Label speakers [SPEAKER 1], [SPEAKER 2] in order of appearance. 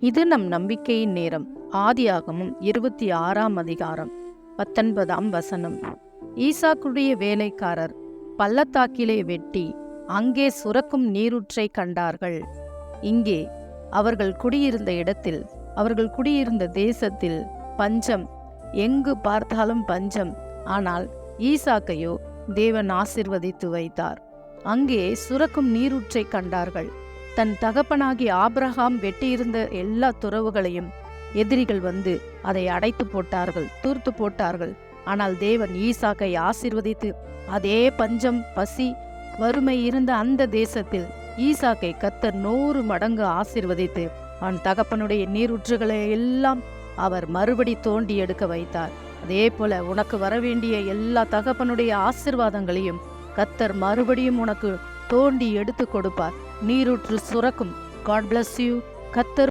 [SPEAKER 1] இது நம் நம்பிக்கையின் நேரம். ஆதியாகமம் 26ஆம் அதிகாரம் 19ஆம் வசனம். ஈசாக்குடைய வேலைக்காரர் பள்ளத்தாக்கிலே வெட்டி அங்கே சுரக்கும் நீரூற்றை கண்டார்கள். இங்கே அவர்கள் குடியிருந்த இடத்தில், அவர்கள் குடியிருந்த தேசத்தில் பஞ்சம், எங்கு பார்த்தாலும் பஞ்சம். ஆனால் ஈசாக்கையோ தேவன் ஆசீர்வதித்து வைத்தார். அங்கே சுரக்கும் நீரூற்றை கண்டார்கள். தன் தகப்பனாகி ஆபிரகாம் வெட்டியிருந்த எல்லா துறவுகளையும் எதிரிகள் வந்து அதை அடைத்து போட்டார்கள், தூர்த்து போட்டார்கள். ஆனால் தேவன் ஈசாக்கை ஆசீர்வதித்து அதே பஞ்சம், பசி, வறுமை இருந்த அந்த தேசத்தில் ஈசாக்கை கர்த்தர் 100 மடங்கு ஆசீர்வதித்து அவன் தகப்பனுடைய நீரூற்றுகளை எல்லாம் அவர் மறுபடி தோண்டி எடுக்க வைத்தார். அதே போல உனக்கு வரவேண்டிய எல்லா தகப்பனுடைய ஆசீர்வாதங்களையும் கர்த்தர் மறுபடியும் உனக்கு தோண்டி எடுத்து கொடுப்பார். நீரூற்று சுரக்கும். God bless you. கர்த்தர்